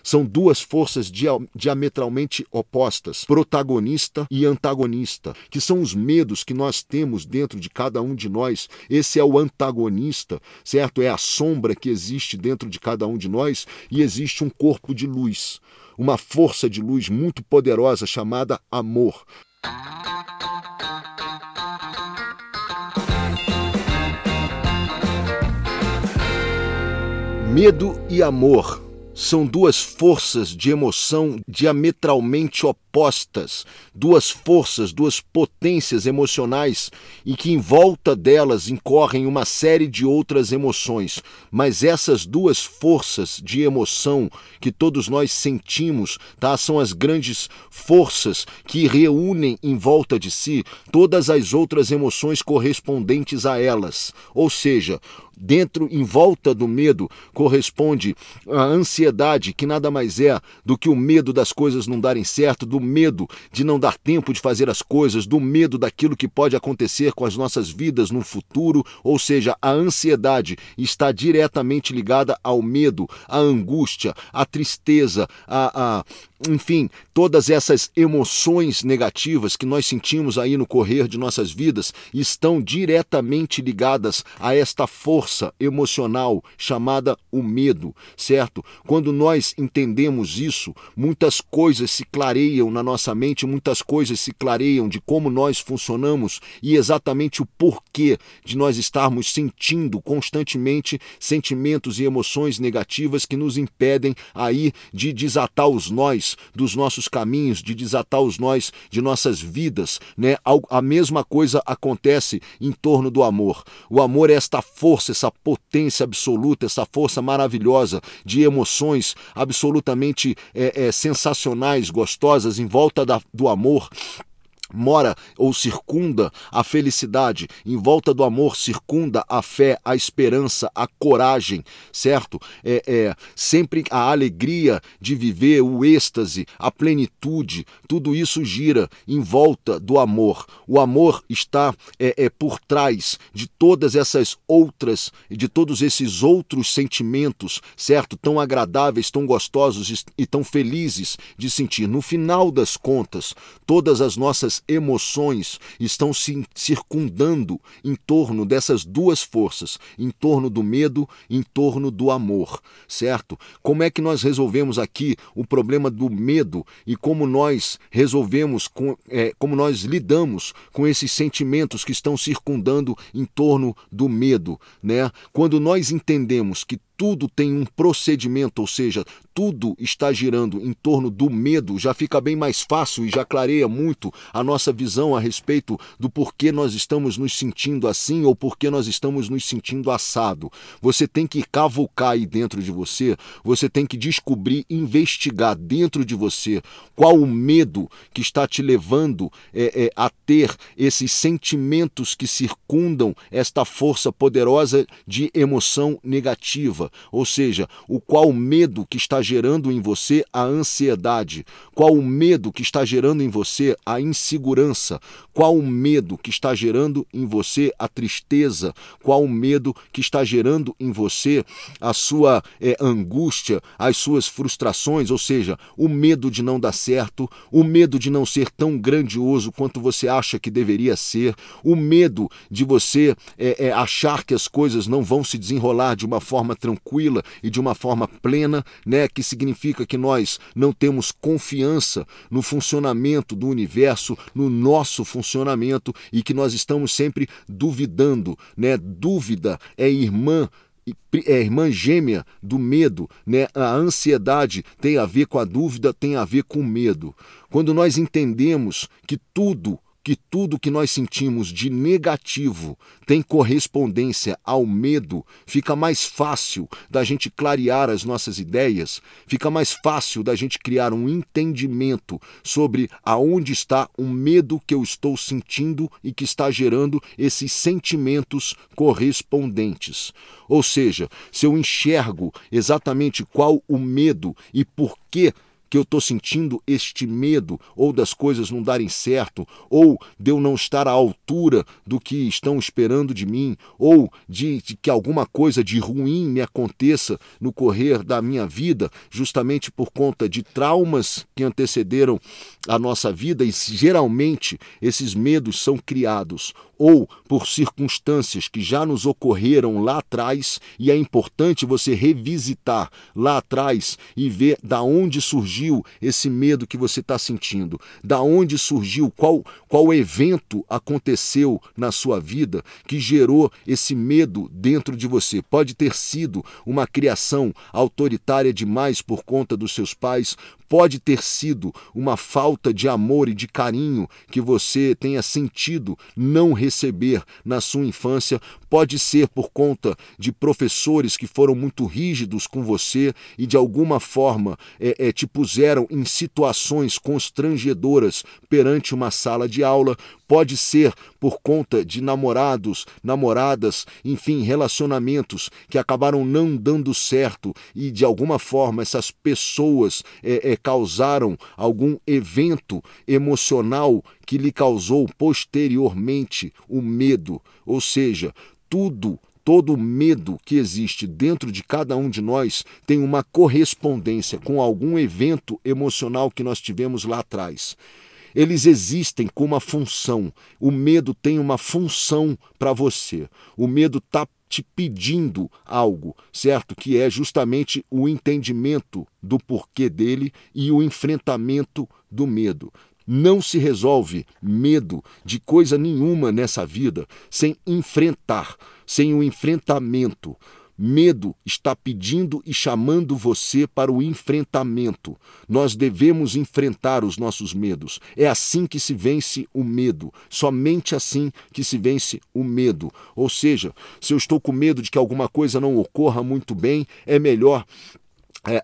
são duas forças diametralmente opostas, protagonista e antagonista, que são os medos que nós temos dentro de cada um de nós. Esse é o antagonista, certo? É a sombra que existe dentro de cada um de nós, e existe um corpo de luz, uma força de luz muito poderosa chamada amor. Medo e amor são duas forças de emoção diametralmente opostas, duas forças, duas potências emocionais, e que em volta delas incorrem uma série de outras emoções. Mas essas duas forças de emoção que todos nós sentimos, tá, são as grandes forças que reúnem em volta de si todas as outras emoções correspondentes a elas. Ou seja, em volta do medo corresponde a ansiedade, que nada mais é do que o medo das coisas não darem certo, do medo de não dar tempo de fazer as coisas, do medo daquilo que pode acontecer com as nossas vidas no futuro. Ou seja, a ansiedade está diretamente ligada ao medo, à angústia, à tristeza, enfim, todas essas emoções negativas que nós sentimos aí no correr de nossas vidas estão diretamente ligadas a esta força emocional chamada o medo, certo? Quando nós entendemos isso, muitas coisas se clareiam na nossa mente, muitas coisas se clareiam de como nós funcionamos e exatamente o porquê de nós estarmos sentindo constantemente sentimentos e emoções negativas que nos impedem aí de desatar os nós dos nossos caminhos, de desatar os nós de nossas vidas, né? A mesma coisa acontece em torno do amor. O amor é esta força, essa potência absoluta, essa força maravilhosa de emoções absolutamente sensacionais, gostosas. Em volta do amor mora ou circunda a felicidade, em volta do amor circunda a fé, a esperança, a coragem, certo? Sempre a alegria de viver, o êxtase, a plenitude, tudo isso gira em volta do amor. O amor está por trás de todas essas outras, de todos esses outros sentimentos, certo? Tão agradáveis, tão gostosos e tão felizes de sentir. No final das contas, todas as nossas emoções estão se circundando em torno dessas duas forças, em torno do medo, em torno do amor, certo? Como é que nós resolvemos aqui o problema do medo e como nós resolvemos, como nós lidamos com esses sentimentos que estão circundando em torno do medo, né? Quando nós entendemos que tudo tem um procedimento, ou seja, tudo está girando em torno do medo, já fica bem mais fácil e já clareia muito a nossa visão a respeito do porquê nós estamos nos sentindo assim ou porquê nós estamos nos sentindo assado. Você tem que cavucar aí dentro de você, você tem que descobrir, investigar dentro de você qual o medo que está te levando a ter esses sentimentos que circundam esta força poderosa de emoção negativa. Ou seja, qual medo que está gerando em você a ansiedade, qual o medo que está gerando em você a insegurança, qual o medo que está gerando em você a tristeza, qual o medo que está gerando em você a sua angústia, as suas frustrações, ou seja, o medo de não dar certo, o medo de não ser tão grandioso quanto você acha que deveria ser, o medo de você achar que as coisas não vão se desenrolar de uma forma tranquila e de uma forma plena, né, que significa que nós não temos confiança no funcionamento do universo, no nosso funcionamento, e que nós estamos sempre duvidando, né? Dúvida é irmã gêmea do medo, né? A ansiedade tem a ver com a dúvida, tem a ver com o medo. Quando nós entendemos que tudo que nós sentimos de negativo tem correspondência ao medo, fica mais fácil da gente clarear as nossas ideias, fica mais fácil da gente criar um entendimento sobre aonde está o medo que eu estou sentindo e que está gerando esses sentimentos correspondentes. Ou seja, se eu enxergo exatamente qual o medo e por que que eu estou sentindo este medo, ou das coisas não darem certo, ou de eu não estar à altura do que estão esperando de mim, ou de que alguma coisa de ruim me aconteça no correr da minha vida, justamente por conta de traumas que antecederam a nossa vida, e geralmente esses medos são criados ou por circunstâncias que já nos ocorreram lá atrás, e é importante você revisitar lá atrás e ver da onde surgiu esse medo que você está sentindo, da onde surgiu, qual evento aconteceu na sua vida que gerou esse medo dentro de você. Pode ter sido uma criação autoritária demais por conta dos seus pais, pode ter sido uma falta de amor e de carinho que você tenha sentido não receber na sua infância, pode ser por conta de professores que foram muito rígidos com você e de alguma forma te puseram em situações constrangedoras perante uma sala de aula, pode ser por conta de namorados, namoradas, enfim, relacionamentos que acabaram não dando certo e de alguma forma essas pessoas causaram algum evento emocional que lhe causou posteriormente o medo. Ou seja, todo medo que existe dentro de cada um de nós tem uma correspondência com algum evento emocional que nós tivemos lá atrás. Eles existem com uma função. O medo tem uma função para você. O medo está te pedindo algo, certo? Que é justamente o entendimento do porquê dele e o enfrentamento do medo. Não se resolve medo de coisa nenhuma nessa vida sem enfrentar, sem o enfrentamento. Medo está pedindo e chamando você para o enfrentamento. Nós devemos enfrentar os nossos medos. É assim que se vence o medo. Somente assim que se vence o medo. Ou seja, se eu estou com medo de que alguma coisa não ocorra muito bem, é melhor...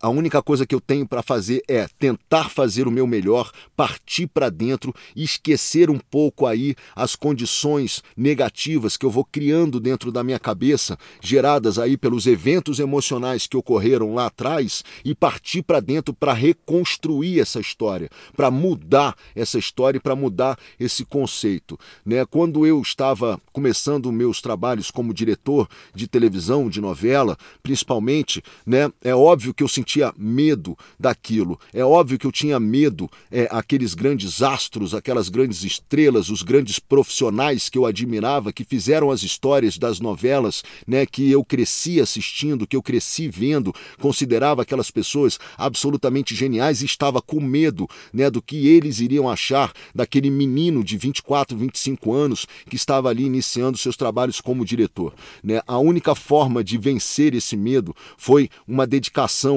a única coisa que eu tenho para fazer é tentar fazer o meu melhor, partir para dentro e esquecer um pouco aí as condições negativas que eu vou criando dentro da minha cabeça, geradas aí pelos eventos emocionais que ocorreram lá atrás, e partir para dentro para reconstruir essa história, para mudar essa história e para mudar esse conceito, né? Quando eu estava começando meus trabalhos como diretor de televisão, de novela, principalmente, né, é óbvio que eu sentia medo daquilo. É óbvio que eu tinha medo, aqueles grandes astros, aquelas grandes estrelas, os grandes profissionais que eu admirava, que fizeram as histórias das novelas, né, que eu cresci assistindo, que eu cresci vendo, considerava aquelas pessoas absolutamente geniais e estava com medo, né, do que eles iriam achar daquele menino de 24, 25 anos que estava ali iniciando seus trabalhos como diretor, né? A única forma de vencer esse medo foi uma dedicação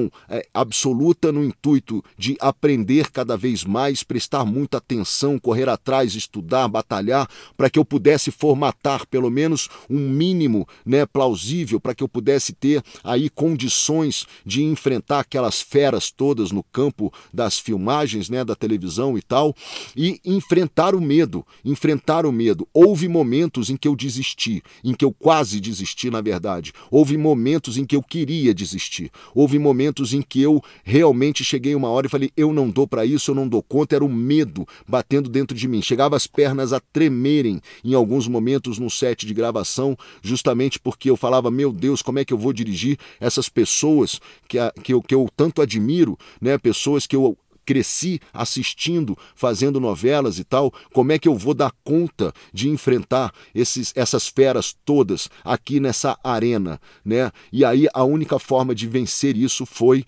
absoluta no intuito de aprender cada vez mais, prestar muita atenção, correr atrás, estudar, batalhar, para que eu pudesse formatar pelo menos um mínimo, né, plausível, para que eu pudesse ter aí condições de enfrentar aquelas feras todas no campo das filmagens, né, da televisão e tal, e enfrentar o medo, enfrentar o medo. Houve momentos em que eu desisti, em que eu quase desisti, na verdade. Houve momentos em que eu queria desistir. Houve momentos em que eu realmente cheguei uma hora e falei, eu não dou para isso, eu não dou conta, era o medo batendo dentro de mim. Chegava as pernas a tremerem em alguns momentos no set de gravação, justamente porque eu falava, meu Deus, como é que eu vou dirigir essas pessoas que eu tanto admiro, né? Pessoas que eu cresci assistindo, fazendo novelas e tal, como é que eu vou dar conta de enfrentar essas feras todas aqui nessa arena, né? E aí a única forma de vencer isso foi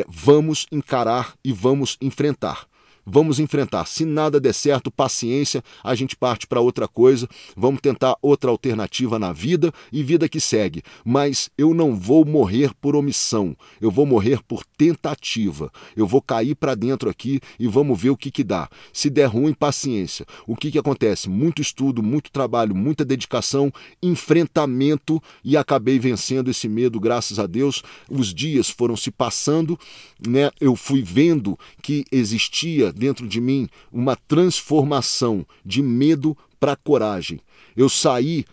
vamos encarar e vamos enfrentar. Vamos enfrentar. Se nada der certo, paciência, a gente parte para outra coisa, vamos tentar outra alternativa na vida e vida que segue. Mas eu não vou morrer por omissão, eu vou morrer por tentativa. Eu vou cair para dentro aqui e vamos ver o que dá. Se der ruim, paciência. O que acontece? Muito estudo, muito trabalho, muita dedicação, enfrentamento, e acabei vencendo esse medo, graças a Deus. Os dias foram se passando, né? Eu fui vendo que existia dentro de mim uma transformação de medo para coragem. Eu saí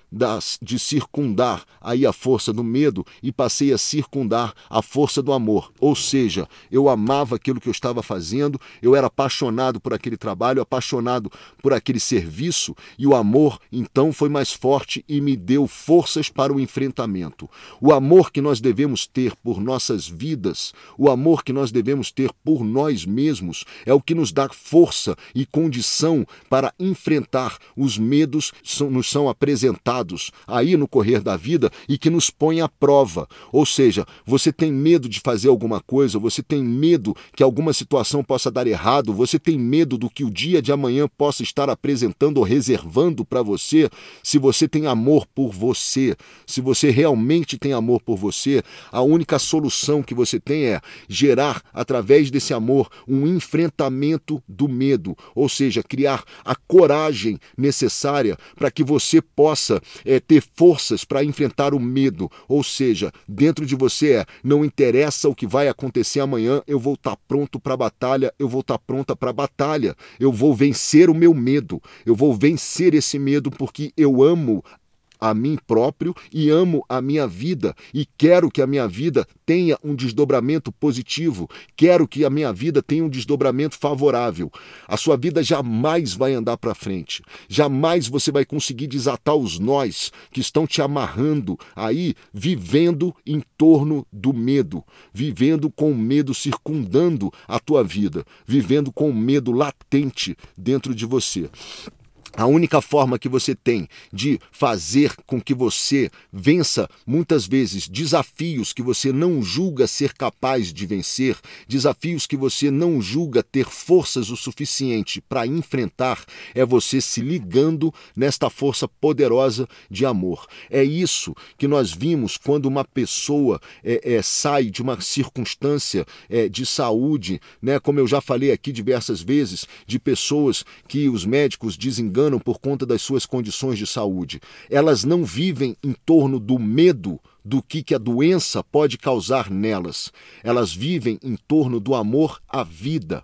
de circundar aí a força do medo e passei a circundar a força do amor. Ou seja, eu amava aquilo que eu estava fazendo, eu era apaixonado por aquele trabalho, apaixonado por aquele serviço, e o amor então foi mais forte e me deu forças para o enfrentamento. O amor que nós devemos ter por nossas vidas, o amor que nós devemos ter por nós mesmos, é o que nos dá força e condição para enfrentar os medos que nos são apresentados aí no correr da vida e que nos põe à prova. Ou seja, você tem medo de fazer alguma coisa, você tem medo que alguma situação possa dar errado, você tem medo do que o dia de amanhã possa estar apresentando ou reservando para você. Se você tem amor por você, se você realmente tem amor por você, a única solução que você tem é gerar, através desse amor, um enfrentamento do medo, ou seja, criar a coragem necessária para que você possa ter forças para enfrentar o medo. Ou seja, dentro de você não interessa o que vai acontecer amanhã, eu vou estar pronto para a batalha, eu vou estar pronta para a batalha, eu vou vencer o meu medo, eu vou vencer esse medo porque eu amo a mim próprio e amo a minha vida e quero que a minha vida tenha um desdobramento positivo, quero que a minha vida tenha um desdobramento favorável. A sua vida jamais vai andar para frente, jamais você vai conseguir desatar os nós que estão te amarrando aí, vivendo em torno do medo, vivendo com o medo circundando a tua vida, vivendo com o medo latente dentro de você. A única forma que você tem de fazer com que você vença, muitas vezes, desafios que você não julga ser capaz de vencer, desafios que você não julga ter forças o suficiente para enfrentar, é você se ligando nesta força poderosa de amor. É isso que nós vimos quando uma pessoa sai de uma circunstância de saúde, né? Como eu já falei aqui diversas vezes, de pessoas que os médicos desenganam por conta das suas condições de saúde. Elas não vivem em torno do medo do que a doença pode causar nelas. Elas vivem em torno do amor à vida,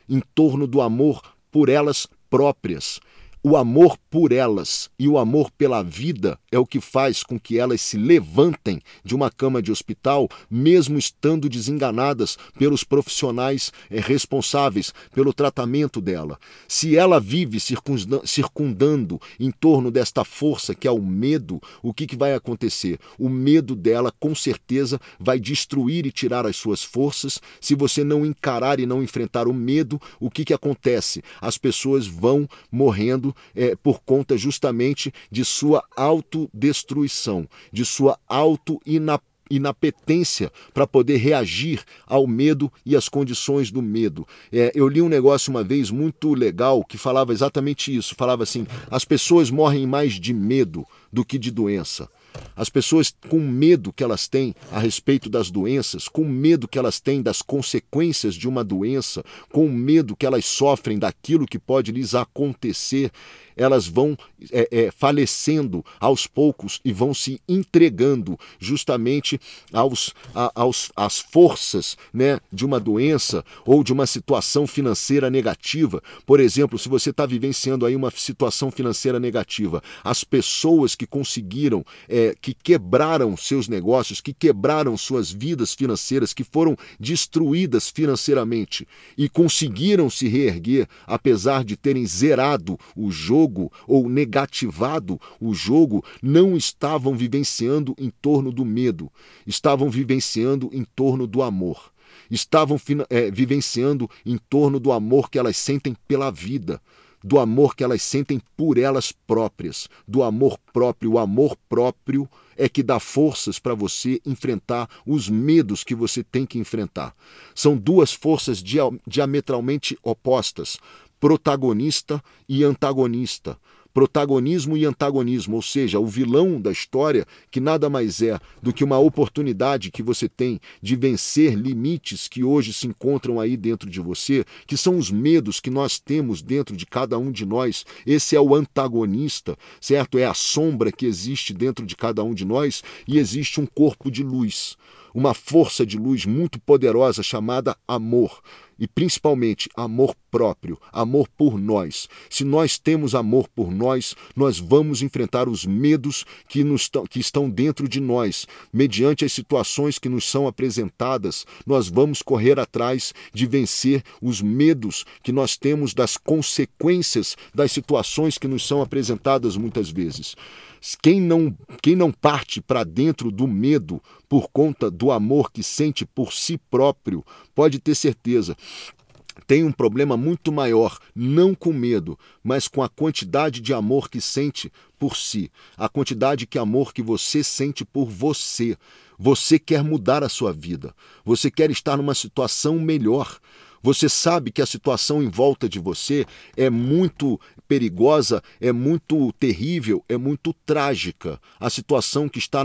em torno do amor por elas próprias. O amor por elas e o amor pela vida é o que faz com que elas se levantem de uma cama de hospital, mesmo estando desenganadas pelos profissionais responsáveis pelo tratamento dela. Se ela vive circundando em torno desta força que é o medo, o que vai acontecer? O medo dela, com certeza, vai destruir e tirar as suas forças. Se você não encarar e não enfrentar o medo, o que acontece? As pessoas vão morrendo por conta justamente de sua autodestruição, de sua inapetência para poder reagir ao medo e às condições do medo. Eu li um negócio uma vez muito legal que falava exatamente isso, falava assim, as pessoas morrem mais de medo do que de doença. As pessoas, com medo que elas têm a respeito das doenças, com medo que elas têm das consequências de uma doença, com medo que elas sofrem daquilo que pode lhes acontecer, elas vão falecendo aos poucos e vão se entregando justamente às forças, né, de uma doença ou de uma situação financeira negativa. Por exemplo, se você está vivenciando aí uma situação financeira negativa, as pessoas que conseguiram, que quebraram seus negócios, que quebraram suas vidas financeiras, que foram destruídas financeiramente e conseguiram se reerguer, apesar de terem zerado o jogo ou negativado o jogo, não estavam vivenciando em torno do medo, estavam vivenciando em torno do amor, estavam vivenciando em torno do amor que elas sentem pela vida, do amor que elas sentem por elas próprias, do amor próprio. O amor próprio é que dá forças para você enfrentar os medos que você tem que enfrentar. São duas forças diametralmente opostas, protagonista e antagonista. Protagonismo e antagonismo, ou seja, o vilão da história, que nada mais é do que uma oportunidade que você tem de vencer limites que hoje se encontram aí dentro de você, que são os medos que nós temos dentro de cada um de nós. Esse é o antagonista, certo? É a sombra que existe dentro de cada um de nós e existe um corpo de luz, uma força de luz muito poderosa chamada amor. e principalmente amor próprio, amor por nós. Se nós temos amor por nós, nós vamos enfrentar os medos que estão dentro de nós. Mediante as situações que nos são apresentadas, nós vamos correr atrás de vencer os medos que nós temos das consequências das situações que nos são apresentadas muitas vezes. Quem não parte para dentro do medo por conta do amor que sente por si próprio, pode ter certeza, tem um problema muito maior, não com medo, mas com a quantidade de amor que sente por si, a quantidade de amor que você sente por você. Você quer mudar a sua vida, você quer estar numa situação melhor. Você sabe que a situação em volta de você é muito perigosa, é muito terrível, é muito trágica. A situação que está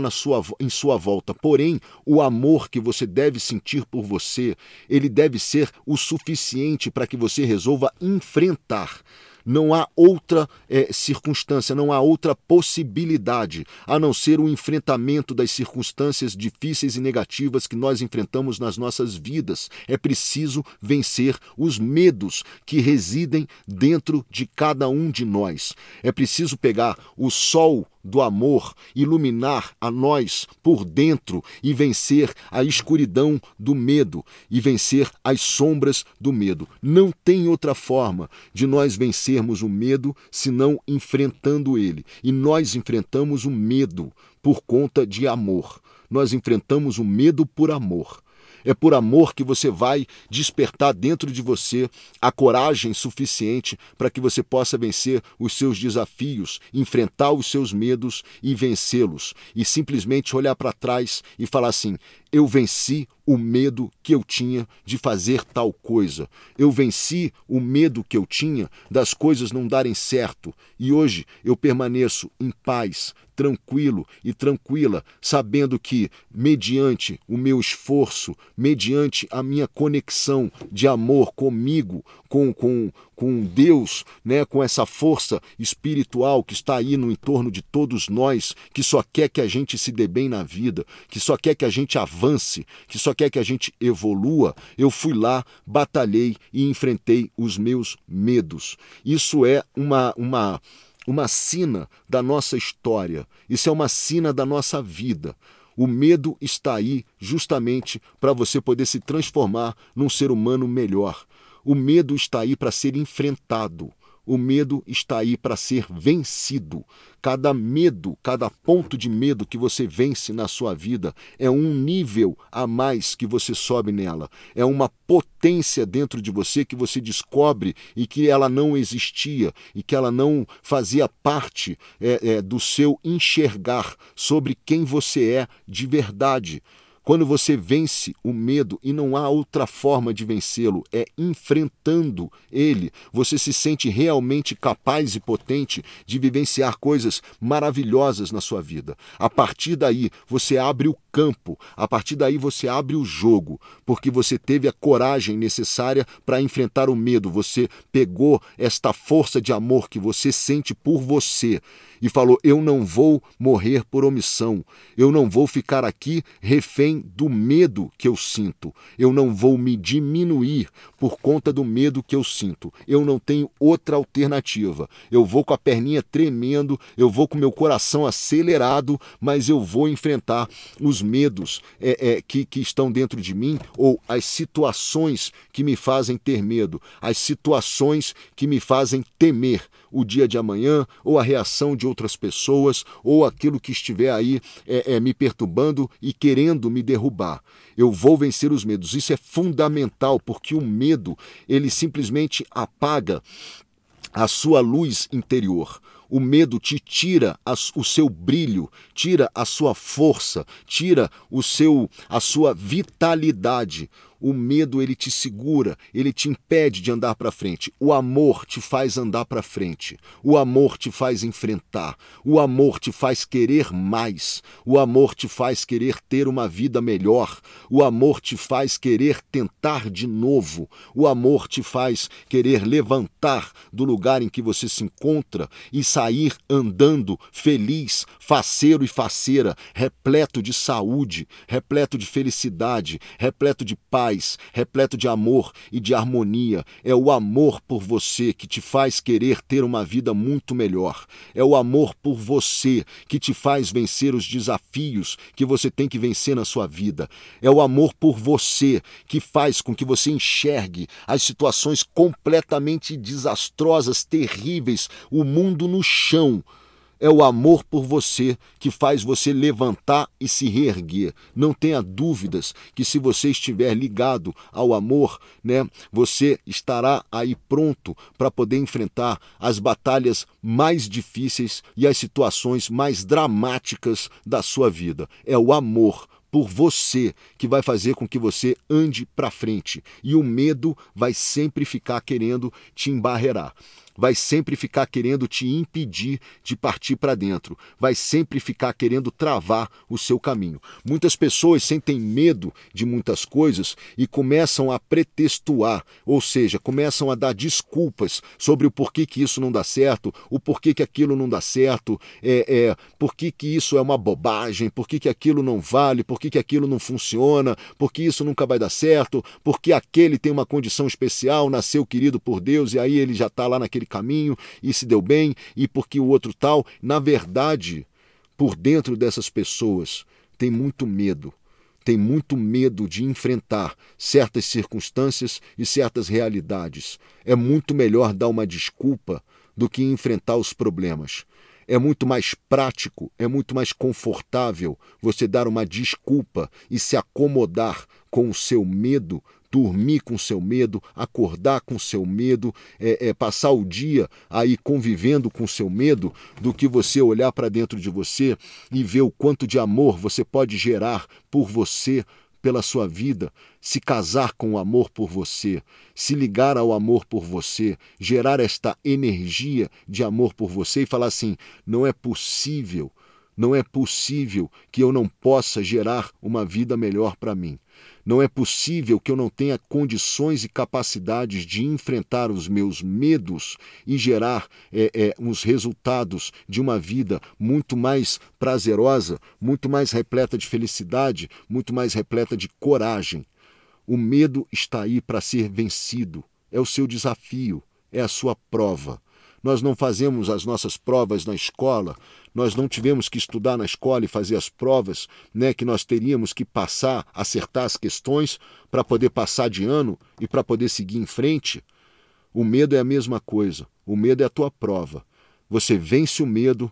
em sua volta. Porém, o amor que você deve sentir por você, ele deve ser o suficiente para que você resolva enfrentar. Não há outra circunstância, não há outra possibilidade, a não ser o enfrentamento das circunstâncias difíceis e negativas que nós enfrentamos nas nossas vidas. É preciso vencer os medos que residem dentro de cada um de nós. É preciso pegar o sol do amor, iluminar a nós por dentro e vencer a escuridão do medo e vencer as sombras do medo. Não tem outra forma de nós vencermos o medo senão enfrentando ele. E nós enfrentamos o medo por conta de amor. Nós enfrentamos o medo por amor. É por amor que você vai despertar dentro de você a coragem suficiente para que você possa vencer os seus desafios, enfrentar os seus medos e vencê-los. E simplesmente olhar para trás e falar assim: eu venci o medo que eu tinha de fazer tal coisa. Eu venci o medo que eu tinha das coisas não darem certo. E hoje eu permaneço em paz, tranquilo e tranquila, sabendo que, mediante o meu esforço, mediante a minha conexão de amor comigo, com Deus, né, com essa força espiritual que está aí no entorno de todos nós, que só quer que a gente se dê bem na vida, que só quer que a gente avance, que só quer que a gente evolua, eu fui lá, batalhei e enfrentei os meus medos. Isso é uma sina da nossa história, isso é uma sina da nossa vida. O medo está aí justamente para você poder se transformar num ser humano melhor. O medo está aí para ser enfrentado. O medo está aí para ser vencido. Cada medo, cada ponto de medo que você vence na sua vida é um nível a mais que você sobe nela. É uma potência dentro de você que você descobre e que ela não existia e que ela não fazia parte do seu enxergar sobre quem você é de verdade. Quando você vence o medo, e não há outra forma de vencê-lo, é enfrentando ele, você se sente realmente capaz e potente de vivenciar coisas maravilhosas na sua vida. A partir daí, você abre o campo, a partir daí você abre o jogo, porque você teve a coragem necessária para enfrentar o medo. Você pegou esta força de amor que você sente por você e falou: eu não vou morrer por omissão, eu não vou ficar aqui refém do medo que eu sinto, eu não vou me diminuir por conta do medo que eu sinto, eu não tenho outra alternativa, eu vou com a perninha tremendo, eu vou com meu coração acelerado, mas eu vou enfrentar os medos que estão dentro de mim, ou as situações que me fazem ter medo, as situações que me fazem temer o dia de amanhã, ou a reação de outras pessoas, ou aquilo que estiver aí me perturbando e querendo me derrubar. Eu vou vencer os medos. Isso é fundamental, porque o medo, ele simplesmente apaga a sua luz interior. O medo te tira o seu brilho, tira a sua força, tira a sua vitalidade. O medo, ele te segura, ele te impede de andar para frente. O amor te faz andar para frente. O amor te faz enfrentar. O amor te faz querer mais. O amor te faz querer ter uma vida melhor. O amor te faz querer tentar de novo. O amor te faz querer levantar do lugar em que você se encontra e sair andando feliz, faceiro e faceira, repleto de saúde, repleto de felicidade, repleto de paz, paz, repleto de amor e de harmonia. É o amor por você que te faz querer ter uma vida muito melhor. É o amor por você que te faz vencer os desafios que você tem que vencer na sua vida. É o amor por você que faz com que você enxergue as situações completamente desastrosas, terríveis, o mundo no chão. É o amor por você que faz você levantar e se reerguer. Não tenha dúvidas que se você estiver ligado ao amor, você estará aí pronto para poder enfrentar as batalhas mais difíceis e as situações mais dramáticas da sua vida. É o amor por você que vai fazer com que você ande para frente. E o medo vai sempre ficar querendo te embarrear. Vai sempre ficar querendo te impedir de partir para dentro. Vai sempre ficar querendo travar o seu caminho. Muitas pessoas sentem medo de muitas coisas e começam a pretextuar, ou seja, começam a dar desculpas sobre o porquê que isso não dá certo, o porquê que aquilo não dá certo, porquê que isso é uma bobagem, porquê que aquilo não vale, porquê que aquilo não funciona, porquê isso nunca vai dar certo, porque aquele tem uma condição especial, nasceu querido por Deus e aí ele já está lá naquele caminho e se deu bem, e porque o outro tal. Na verdade, por dentro dessas pessoas tem muito medo de enfrentar certas circunstâncias e certas realidades. É muito melhor dar uma desculpa do que enfrentar os problemas. É muito mais prático, é muito mais confortável você dar uma desculpa e se acomodar com o seu medo, dormir com o seu medo, acordar com o seu medo, passar o dia aí convivendo com o seu medo, do que você olhar para dentro de você e ver o quanto de amor você pode gerar por você, pela sua vida, se casar com o amor por você, se ligar ao amor por você, gerar esta energia de amor por você e falar assim, não é possível que eu não possa gerar uma vida melhor para mim. Não é possível que eu não tenha condições e capacidades de enfrentar os meus medos e gerar uns resultados de uma vida muito mais prazerosa, muito mais repleta de felicidade, muito mais repleta de coragem. O medo está aí para ser vencido. É o seu desafio, é a sua prova. Nós não fazemos as nossas provas na escola, nós não tivemos que estudar na escola e fazer as provas, que nós teríamos que passar, acertar as questões para poder passar de ano e para poder seguir em frente. O medo é a mesma coisa, o medo é a tua prova. Você vence o medo,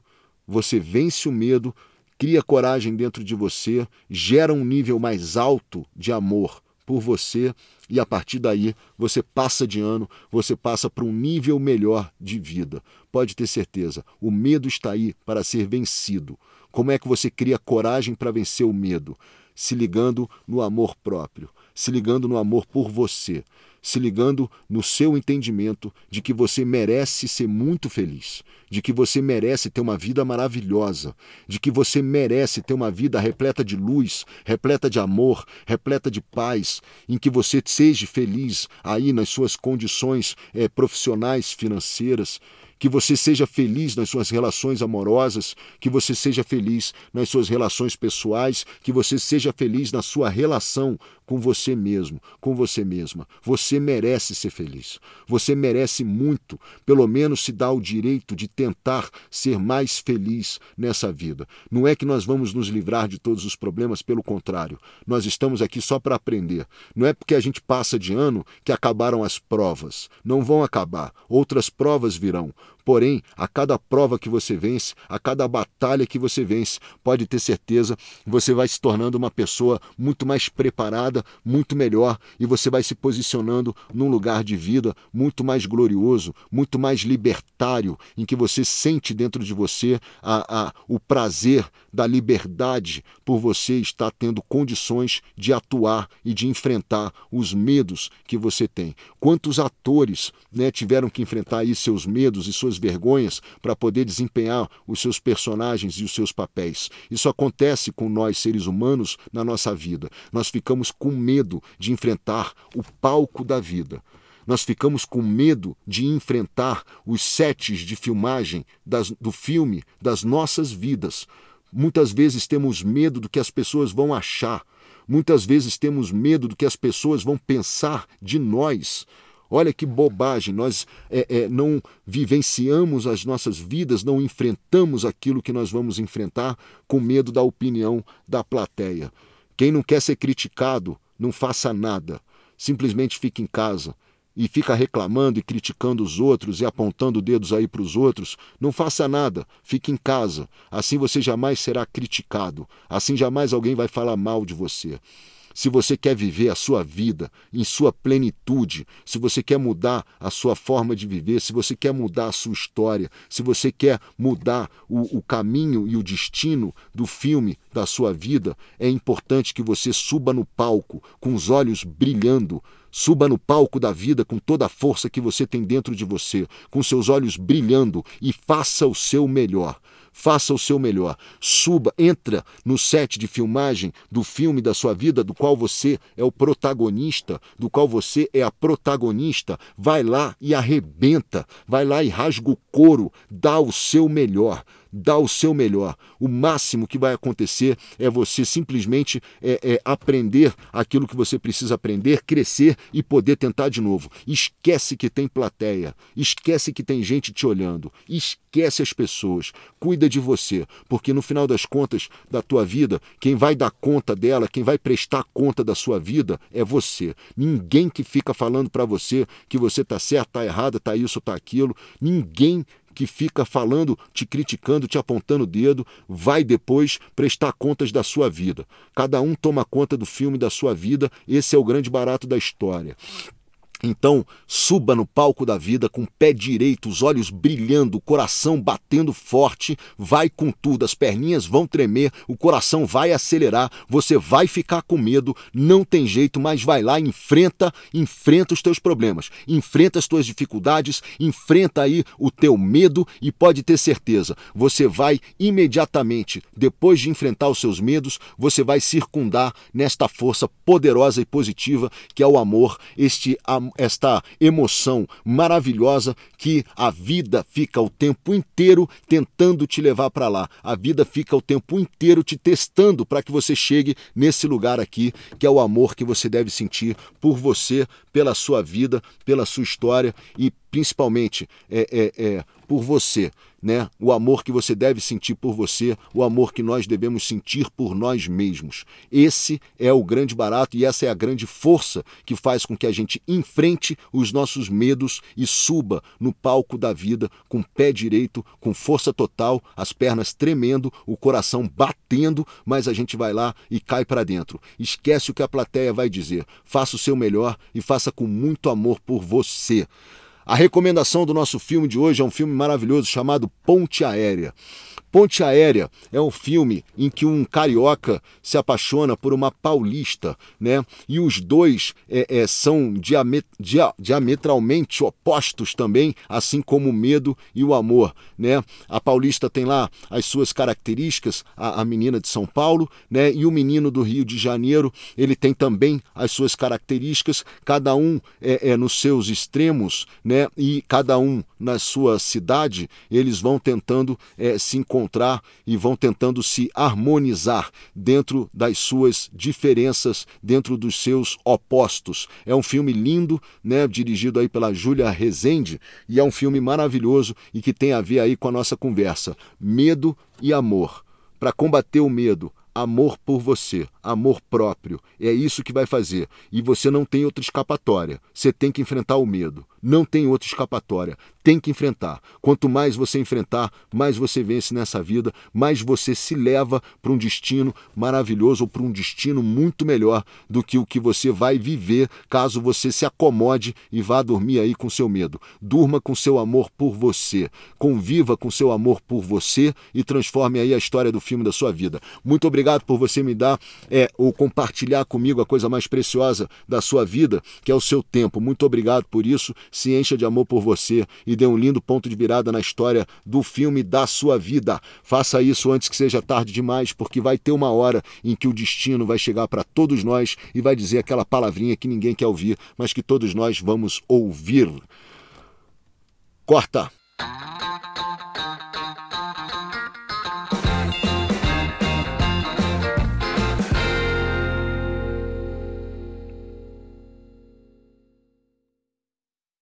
cria coragem dentro de você, gera um nível mais alto de amor por você e a partir daí você passa de ano, você passa para um nível melhor de vida. Pode ter certeza, o medo está aí para ser vencido. Como é que você cria coragem para vencer o medo? Se ligando no amor próprio, se ligando no amor por você, se ligando no seu entendimento de que você merece ser muito feliz, de que você merece ter uma vida maravilhosa, de que você merece ter uma vida repleta de luz, repleta de amor, repleta de paz, em que você seja feliz aí nas suas condições profissionais, financeiras, que você seja feliz nas suas relações amorosas, que você seja feliz nas suas relações pessoais, que você seja feliz na sua relação com você mesmo, com você mesma. Você merece ser feliz. Você merece muito, pelo menos se dá o direito de tentar ser mais feliz nessa vida. Não é que nós vamos nos livrar de todos os problemas, pelo contrário. Nós estamos aqui só para aprender. Não é porque a gente passa de ano que acabaram as provas. Não vão acabar. Outras provas virão. Porém, a cada prova que você vence, a cada batalha que você vence, pode ter certeza, você vai se tornando uma pessoa muito mais preparada, muito melhor, e você vai se posicionando num lugar de vida muito mais glorioso, muito mais libertário, em que você sente dentro de você o prazer da liberdade por você estar tendo condições de atuar e de enfrentar os medos que você tem. Quantos atores tiveram que enfrentar aí seus medos e suas vergonhas para poder desempenhar os seus personagens e os seus papéis. Isso acontece com nós, seres humanos, na nossa vida. Nós ficamos com medo de enfrentar o palco da vida. Nós ficamos com medo de enfrentar os sets de filmagem do filme das nossas vidas. Muitas vezes temos medo do que as pessoas vão achar. Muitas vezes temos medo do que as pessoas vão pensar de nós. Olha que bobagem, nós não vivenciamos as nossas vidas, não enfrentamos aquilo que nós vamos enfrentar com medo da opinião da plateia. Quem não quer ser criticado, não faça nada. Simplesmente fique em casa e fica reclamando e criticando os outros e apontando dedos aí para os outros. Não faça nada, fique em casa. Assim você jamais será criticado. Assim jamais alguém vai falar mal de você. Se você quer viver a sua vida em sua plenitude, se você quer mudar a sua forma de viver, se você quer mudar a sua história, se você quer mudar o caminho e o destino do filme da sua vida, é importante que você suba no palco com os olhos brilhando. Suba no palco da vida com toda a força que você tem dentro de você, com seus olhos brilhando e faça o seu melhor. Faça o seu melhor. Suba, entra no set de filmagem do filme da sua vida, do qual você é o protagonista, do qual você é a protagonista. Vai lá e arrebenta, vai lá e rasga o couro, dá o seu melhor. Dá o seu melhor. O máximo que vai acontecer é você simplesmente aprender aquilo que você precisa aprender, crescer e poder tentar de novo. Esquece que tem plateia, esquece que tem gente te olhando, esquece as pessoas, cuida de você, porque no final das contas da tua vida, quem vai dar conta dela, quem vai prestar conta da sua vida é você. Ninguém que fica falando para você que você está certo, está errado, está isso, está aquilo, ninguém que fica falando, te criticando, te apontando o dedo, vai depois prestar contas da sua vida. Cada um toma conta do filme da sua vida, esse é o grande barato da história. Então, suba no palco da vida com o pé direito, os olhos brilhando, o coração batendo forte, vai com tudo, as perninhas vão tremer, o coração vai acelerar, você vai ficar com medo, não tem jeito, mas vai lá, enfrenta os teus problemas, enfrenta as tuas dificuldades, enfrenta aí o teu medo e pode ter certeza, você vai imediatamente, depois de enfrentar os seus medos, você vai circundar nesta força poderosa e positiva que é o amor, esta emoção maravilhosa que a vida fica o tempo inteiro tentando te levar para lá. A vida fica o tempo inteiro te testando para que você chegue nesse lugar aqui, que é o amor que você deve sentir por você, pela sua vida, pela sua história e principalmente por você, né? O amor que você deve sentir por você, o amor que nós devemos sentir por nós mesmos. Esse é o grande barato e essa é a grande força que faz com que a gente enfrente os nossos medos e suba no palco da vida com o pé direito, com força total, as pernas tremendo, o coração batendo, mas a gente vai lá e cai para dentro. Esquece o que a plateia vai dizer. Faça o seu melhor e faça com muito amor por você. A recomendação do nosso filme de hoje é um filme maravilhoso chamado Ponte Aérea. Ponte Aérea é um filme em que um carioca se apaixona por uma paulista, né? E os dois são diametralmente opostos também, assim como o medo e o amor, né? A paulista tem lá as suas características, a menina de São Paulo, né? E o menino do Rio de Janeiro, ele tem também as suas características, cada um nos seus extremos, né? E cada um na sua cidade, eles vão tentando se encontrar e vão tentando se harmonizar dentro das suas diferenças, dentro dos seus opostos. É um filme lindo, né, dirigido aí pela Júlia Rezende, e é um filme maravilhoso e que tem a ver aí com a nossa conversa. Medo e amor. Para combater o medo, amor por você, amor próprio, é isso que vai fazer. E você não tem outra escapatória, você tem que enfrentar o medo, não tem outra escapatória, tem que enfrentar. Quanto mais você enfrentar, mais você vence nessa vida, mais você se leva para um destino maravilhoso ou para um destino muito melhor do que o que você vai viver caso você se acomode e vá dormir aí com seu medo. Durma com seu amor por você, conviva com seu amor por você e transforme aí a história do filme da sua vida. Muito obrigado por você me dar ou compartilhar comigo a coisa mais preciosa da sua vida, que é o seu tempo. Muito obrigado por isso, se encha de amor por você e dê um lindo ponto de virada na história do filme da sua vida. Faça isso antes que seja tarde demais, porque vai ter uma hora em que o destino vai chegar para todos nós e vai dizer aquela palavrinha que ninguém quer ouvir, mas que todos nós vamos ouvir. Corta!